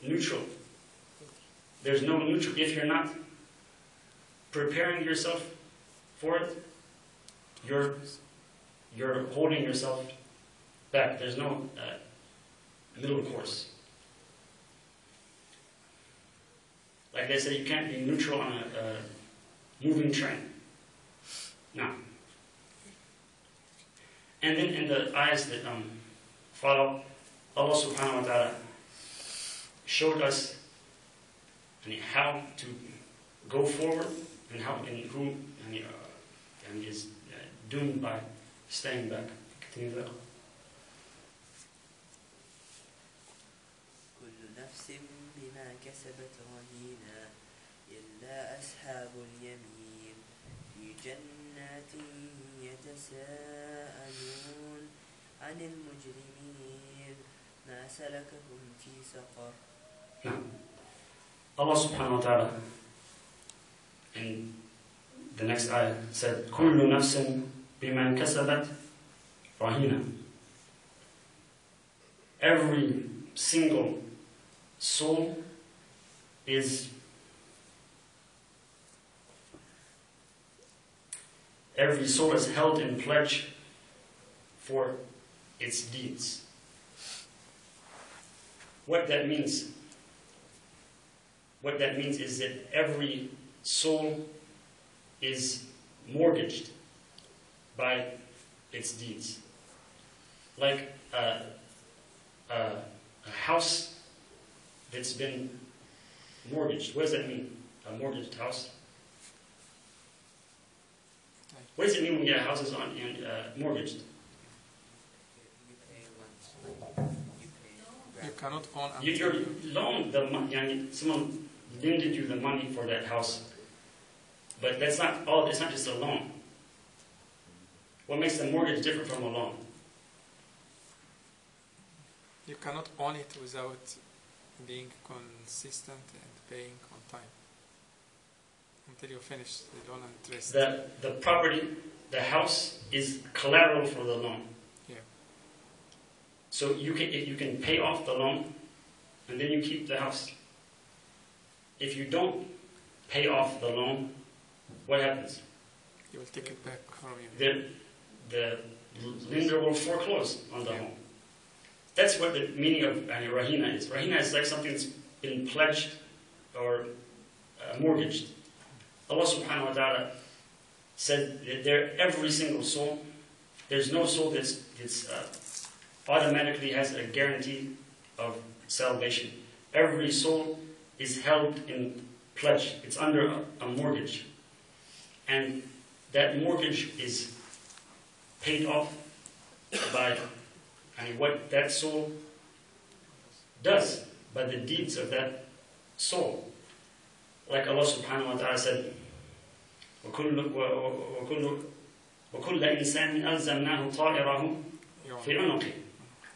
neutral. There's no neutral. If you're not preparing yourself for it, you're holding yourself back. There's no middle course. Like they say, you can't be neutral on a moving train. No. And then in the ayahs that follow, Allah subhanahu wa ta'ala showed us how to go forward and who is doomed by staying back. Continue that. كل نفس بما كسبت رهينة إلا أصحاب اليمين في جنات يتساءلون عن المجرمين ما سلكهم في سقر. Allah subhanahu wa ta'ala in the next ayah said, كل نفس بما كسبت رهينة. Every single soul is held in pledge for its deeds. What that means is that every soul is mortgaged by its deeds. Like a house that's been mortgaged. What does that mean? A mortgaged house? What does it mean when your house is mortgaged? You cannot own You're loaned the money. Someone lended you the money for that house. But that's not all. It's not just a loan. What makes a mortgage different from a loan? You cannot own it without being consistent and paying on time until you finish the loan and interest. The property, the house, is collateral for the loan. Yeah. So you can pay off the loan, and then you keep the house. If you don't pay off the loan, what happens? You will take it back from you. The lender will foreclose on the home. That's what the meaning of rahina is. Rahina is like something that's been pledged or mortgaged. Allah subhanahu wa ta'ala said that every single soul, there's no soul that's automatically has a guarantee of salvation. Every soul is held in pledge. It's under a mortgage. And that mortgage is paid off by what that soul does, by the deeds of that soul. Like Allah subhanahu wa ta'ala said, وَكُلَّ إِنسَانٍ أَلْزَمْنَاهُ طَائِرَهُ فِي عُنُقِهِ.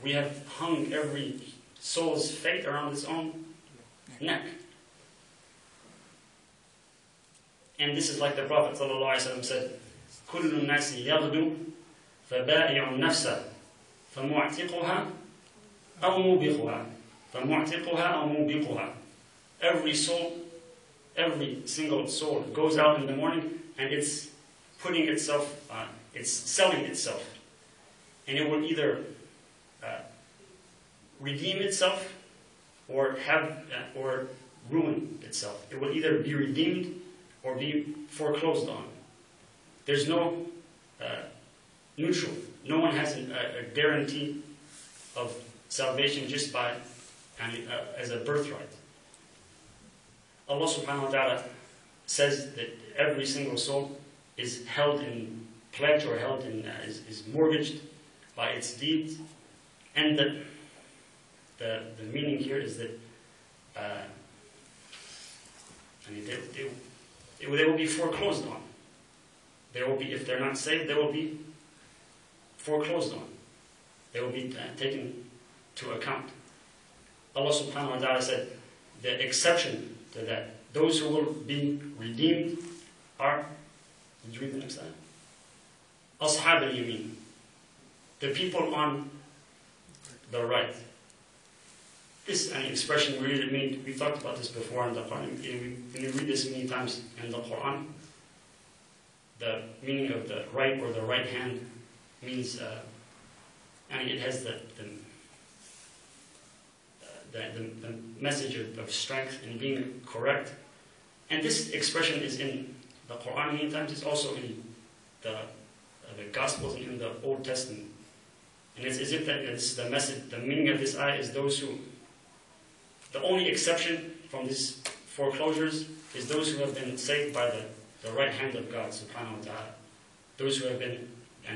We have hung every soul's fate around its own neck. And this is like the Prophet ﷺ said, كُلُّ النَّاسِ يَغْدُو فَبَائِعُ النَّفْسَ فَمُعْتِقُهَا أَوْ مُوبِقُهَا. Every soul, every single soul goes out in the morning and it's putting itself, it's selling itself. And it will either redeem itself or ruin itself. It will either be redeemed or be foreclosed on. There's no neutral. No one has a guarantee of salvation just by as a birthright. Allah subhanahu wa ta'ala says that every single soul is held in pledge or held in is mortgaged by its deeds, and the meaning here is that they will be foreclosed on. There will be, if they're not saved, they will be foreclosed on. They will be taken to account. Allah subhanahu wa ta'ala said the exception to that, those who will be redeemed are, did you read the next ayah? Ashab al-Yamin, the people on the right. This expression, we talked about this before in the Quran. When you read this many times in the Quran, the meaning of the right or the right hand means, it has the message of strength and being correct. And this expression is in the Quran many times. It's also in the Gospels and in the Old Testament. And it's as if that it's the message, the meaning of this ayah is those who, the only exception from these foreclosures is those who have been saved by the right hand of God subhanahu wa ta'ala. Those who have been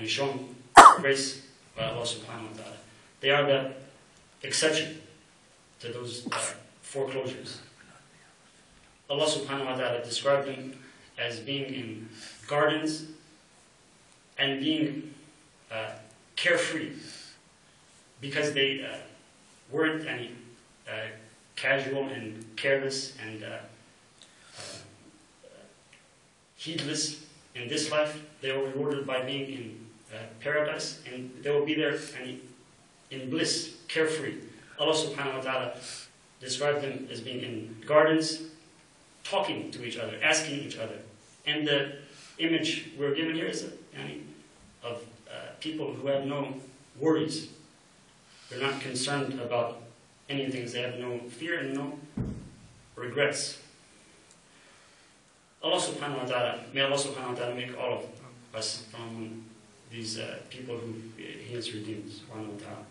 shown grace by Allah subhanahu wa ta'ala. They are the exception to those foreclosures. Allah subhanahu wa ta'ala described them as being in gardens and being carefree because they weren't casual and careless and heedless in this life. They were rewarded by being in paradise, and they will be there in bliss, carefree. Allah subhanahu wa ta'ala described them as being in gardens, talking to each other, asking each other. And the image we're given here is of people who have no worries. They're not concerned about anything. They have no fear and no regrets. Allah subhanahu wa ta'ala, may Allah subhanahu wa ta'ala make all of us from these people who He has redeemed, subhanahu wa ta'ala.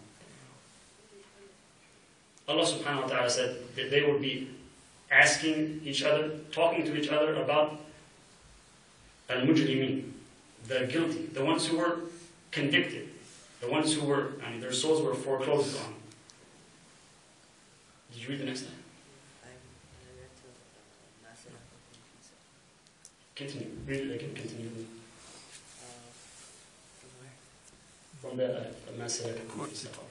Allah subhanahu wa ta'ala said that they would be asking each other, talking to each other about al-Mujrimin, the guilty, the ones who were convicted, the ones who were, their souls were foreclosed on. Did you read the next line? Continue. Read it again. Continue. From the ما سلككم في سقر.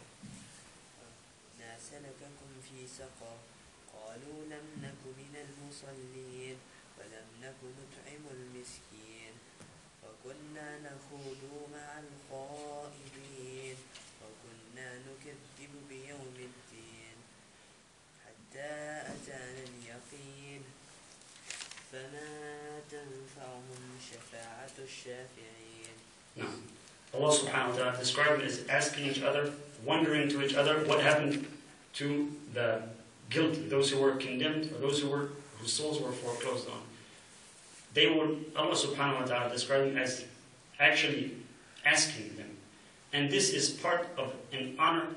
ما سلككم في سقر قالوا لم نك من المصلين ولم نك نطعم المسكين وكنا نخوض مع الخائضين وكنا نكذب بيوم الدين حتى أتانا اليقين فما تنفعهم شفاعة الشافعين. نعم. Allah subhanahu wa ta'ala described it as asking each other, wondering to each other what happened to the guilty, those who were condemned, or those whose souls were foreclosed on. Allah subhanahu wa ta'ala described them as actually asking them. And this is part of an honor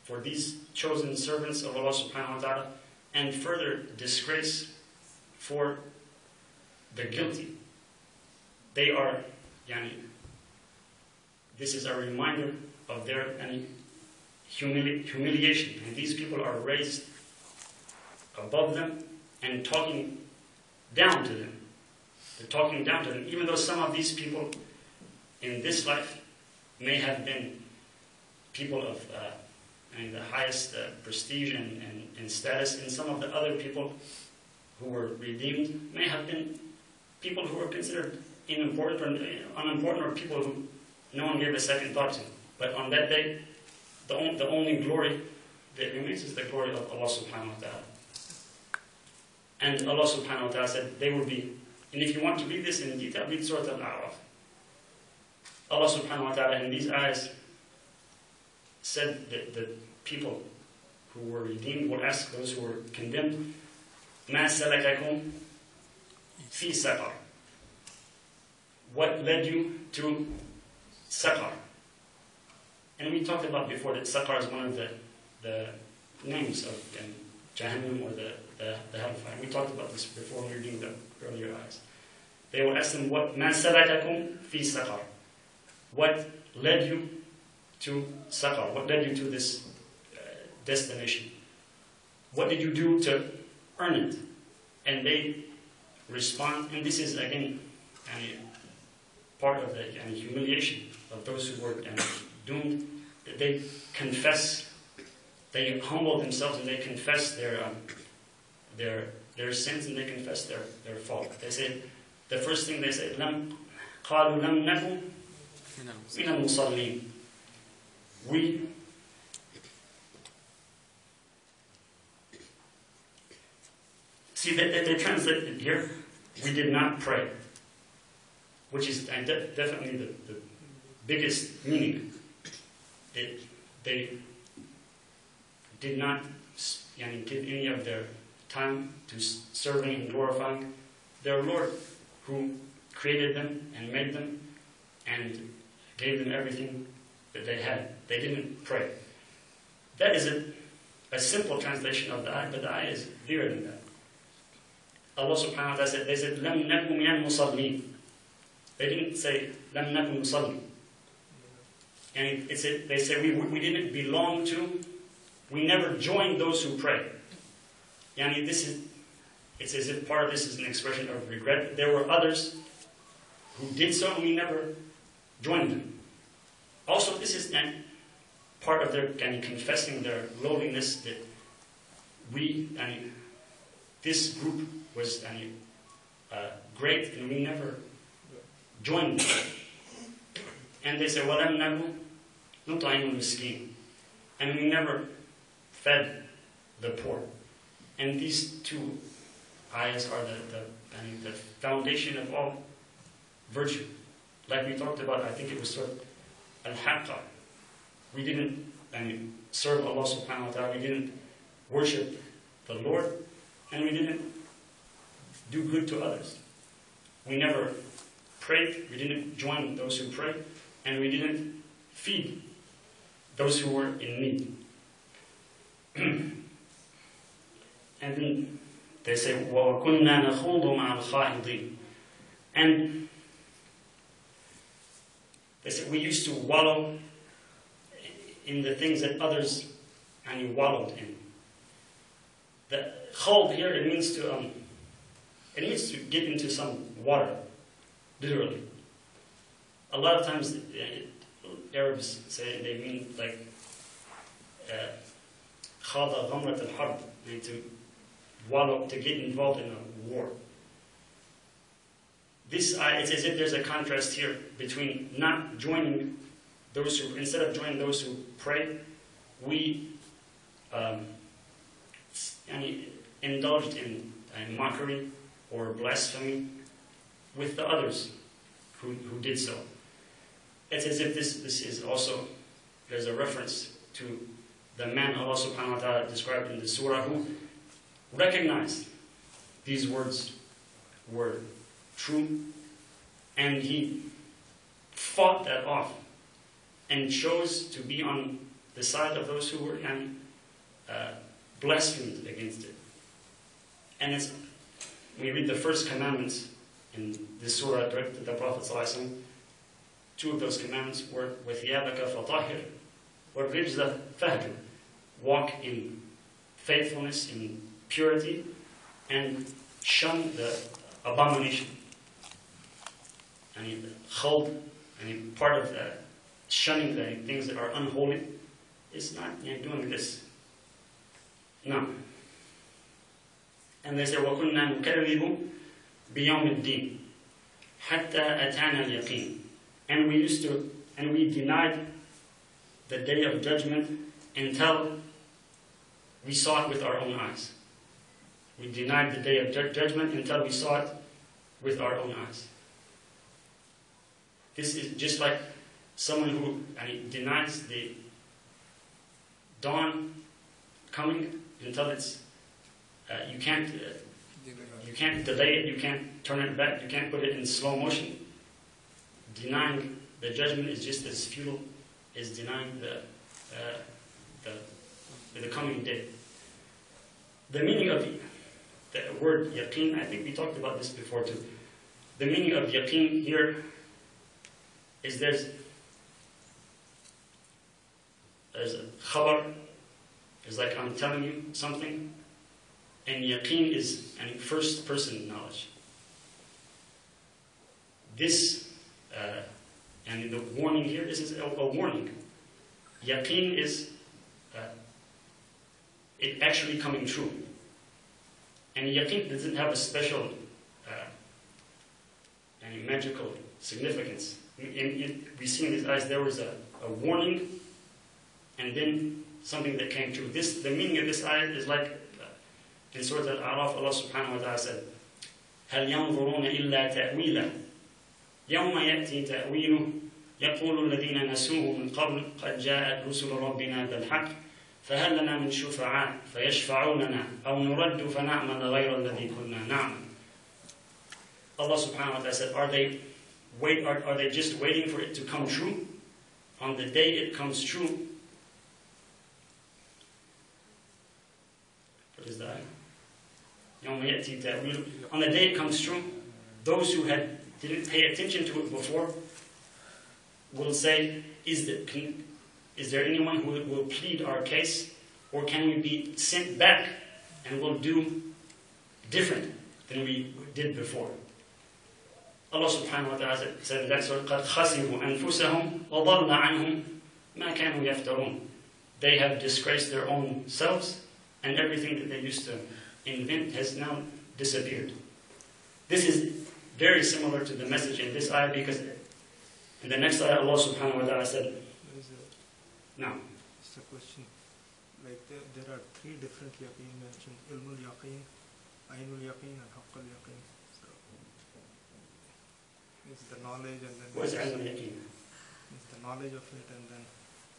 for these chosen servants of Allah subhanahu wa ta'ala, and further disgrace for the guilty. They are, this is a reminder of their humiliation. And these people are raised above them and talking down to them. They're talking down to them. Even though some of these people in this life may have been people of the highest prestige and status, and some of the other people who were redeemed may have been people who were considered unimportant or people who no one gave a second thought to. But on that day, the only glory that remains is the glory of Allah subhanahu wa ta'ala. And Allah subhanahu wa ta'ala said they will be, and if you want to read this in detail, read Surah Al-A'raf. Allah subhanahu wa ta'ala in these ayahs said that the people who were redeemed will ask those who were condemned, مَا سَلَكَكُمْ فِي سَقَرٍ. What led you to Saqar? And we talked about before that Saqar is one of the names of Jahannam or the hellfire. We talked about this before when we were doing the earlier ayahs. They will ask them, "What مَا سَلَكَكُمْ فِي سَقَرٍ?" What led you to Saqar? What led you to this destination? What did you do to earn it? And they respond, and this is again part of the humiliation of those who were doomed. That they confess, they humble themselves, and they confess their sins, and they confess their fault. They say, the first thing they say, قالوا لم نكن من المصلين. See, they translate it here, we did not pray, which is definitely the biggest meaning. They did not give any of their time to serving and glorifying their Lord, who created them and made them and gave them everything that they had. They didn't pray. That is a simple translation of the ayah, but the ayah is clearer than that. Allah subhanahu wa ta'ala said, they said, لَمْ نَكُ مِنَ الْمُصَلِّينَ. They didn't say, لَمْ نَكُ مُصَلِّينَ. And they said, we didn't belong to, we never joined those who pray. Yani it's as if part of this is an expression of regret. There were others who did so, and we never joined them. Also, this is part of their confessing their lowliness, that this group was great, and we never joined them. And they say, وَلَمْ نَكُ نُطْعِمُ الْمِسْكِينَ. And we never fed the poor. And these two ayahs are the foundation of all virtue. Like we talked about, I think it was sort of al-haqqa. We didn't serve Allah subhanahu wa ta'ala, we didn't worship the Lord, and we didn't do good to others. We never prayed, we didn't join those who pray, and we didn't feed those who were in need. And then they say, وَكُنَّا نَخُوضُ مَعَ الْخَائِضِينَ. And they said, we used to wallow in the things that others wallowed in. The khawd here, it means to get into some water, literally. A lot of times Arabs say they mean like khada ghamrat al-harb, to wallow, to get involved in a war. It's as if there's a contrast here between not joining those who, instead of joining those who pray, we indulged in mockery or blasphemy with the others who did so. It's as if this is also, there's a reference to the man Allah subhanahu wa ta'ala described in the surah who recognized these words were true, and he fought that off and chose to be on the side of those who were blasphemed against it. And as we read the first commandments in this surah directed to the Prophet ﷺ, two of those commandments were وَثِيَابَكَ فَطَهِرْ وَالرِّجْزَ فَهْجُرْ. Walk in faithfulness, in purity, and shun the abomination. Part of shunning the things that are unholy is not doing this. No. And they say, وَكُنَّا نُكَذِّبُ بِيَوْمِ الدِّينِ حَتَّى أَتَانَا الْيَقِينَ. And we denied the day of judgment until we saw it with our own eyes. We denied the day of judgment until we saw it with our own eyes. This is just like someone who denies the dawn coming until it's you can't delay it, you can't turn it back, you can't put it in slow motion. Denying the judgment is just as futile as denying the coming day. The meaning of the word yaqeen, I think we talked about this before too. The meaning of yaqeen here is there's a khabar, it's like I'm telling you something, and yaqeen is first person knowledge. This and the warning here, this is a warning. Yaqeen is it actually coming true. And yaqeen doesn't have a special magical significance. We see in these ayahs there was a warning and then something that came true. The meaning of this ayah is like In Surah Al-A'raf, Allah subhanahu wa ta'ala said, هَلْ يَنظُرُونَ إِلَّا تَأْوِيلًا يَوْمَ يَأْتِي تَأْوِيلُهُ يَقُولُ الَّذِينَ نَسُوهُ مِنْ قَبْلُ قَدْ جَاءَتْ رُسُلُ رَبِّنَا بِالْحَقِّ فَهَلْ لَنَا مِنْ شُفَعَاءٍ فَيَشْفَعُوا لَنَا أَوْ نُرَدُّ فَنَعْمَلَ غَيْرَ الَّذِي كُنَّا نَعْمَلُ. Allah subhanahu wa ta'ala said, are they just waiting for it to come true? On the day it comes true, what is that? On the day it comes true, those who didn't pay attention to it before will say, is there anyone who will plead our case? Or can we be sent back and we'll do different than we did before? Allah subhanahu wa ta'ala said that surah, قَدْ خَسِرُوا أَنفُسَهُمْ وَضَلَّ عَنْهُمْ مَا كَانُوا يَفْتَرُونَ. They have disgraced their own selves, and everything that they used to invent has now disappeared. This is very similar to the message in this ayah, because in the next ayah Allah subhanahu wa ta'ala said, now. Just a question. Like there are three different yaqeen mentioned: ilmul yaqeen, ainul yaqeen, and haqqal yaqeen. So it's the knowledge, and then What's ainul yaqeen? it's the knowledge of it, and then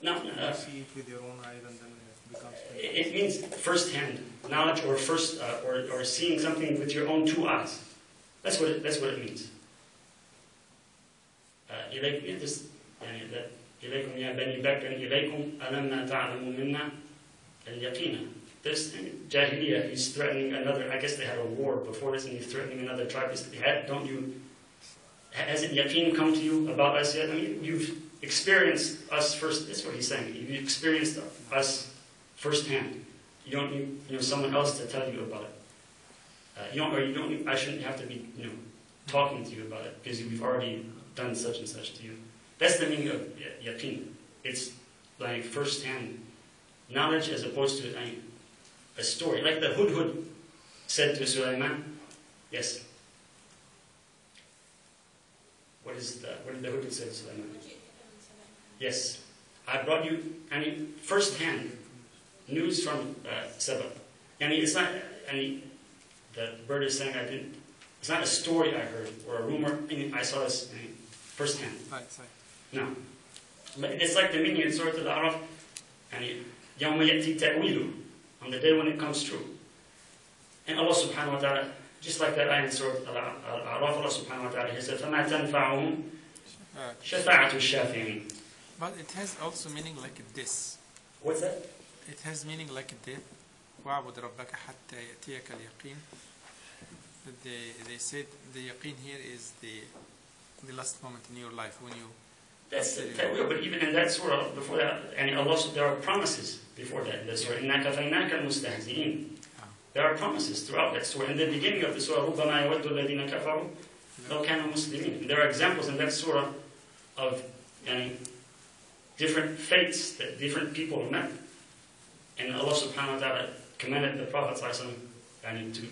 No, you see it with your own eyes, and then it becomes. it means first-hand knowledge, or or seeing something with your own two eyes. That's what it means. إليكم يا بني بكر إليكم ألم تعلموا منا اليقين. This Jahiliyyah, he's threatening another. I guess they had a war before this, and he's threatening another tribe. Has it yaqeen come to you about us yet? I mean, you've experienced us first. That's what he's saying. You've experienced us firsthand. You don't need someone else to tell you about it. I shouldn't have to be talking to you about it, because we've already done such and such to you. That's the meaning of yaqeen. It's like first-hand knowledge as opposed to a story. Like the Hudhud said to Sulaiman. Yes. What did the Hudhud say to Sulaiman? Yes. I brought you first-hand news from Saba. It's not the bird is saying it's not a story I heard or a rumor. I saw this first-hand. Right. No. But it's like the meaning in Surah Al-A'raf, يَوْمَ يَأْتِي تَأْوِيلُهُ, on the day when it comes true. And Allah subhanahu wa ta'ala, just like that ayah in Surah Al-A'raf, Allah subhanahu wa ta'ala, He said, فَمَا تَنْفَعُهُمْ شَفَاعَةُ الشَّافِعِينَ. But it has also meaning like this. What's that? It has meaning like this. وَاعْبُدْ رَبَّكَ حَتَّى يَأْتِيَكَ الْيَقِينَ. They said the yaqeen here is the last moment in your life when you. That's the ta'wil, but even in that surah before that, there are promises before that. The surah, إِنَّا كَفَيْنَاكَ الْمُسْتَهْزِئِينَ. There are promises throughout that surah. In the beginning of the surah, رُبَّمَا يَوَدُّ الَّذِينَ كَفَرُوا لَوْ كَانُوا مُسْلِمِينَ. There are examples in that surah of different fates that different people met. And Allah subhanahu wa ta'ala commanded the Prophet to,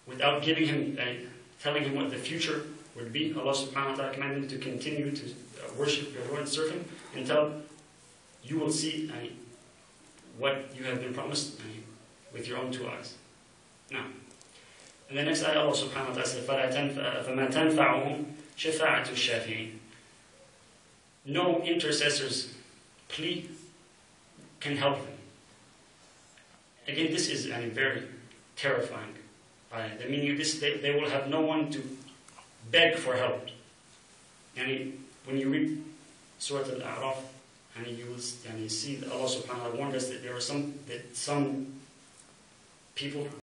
without giving him, telling him what the future would be, Allah subhanahu wa ta'ala commanded him to continue to worship your Lord and serve Him until you will see what you have been promised with your own two eyes. Now, in the next ayah, Allah subhanahu wa ta'ala said, فَمَا تَنْفَعُهُمْ شَفَاعَةُ الشَّافِعِينَ. No intercessor's plea can help them. Again, this is very terrifying. The meaning of this, they will have no one to beg for help. And when you read Surah Al-A'raf, you will see that Allah subhanahu wa ta'ala warned us that there are some people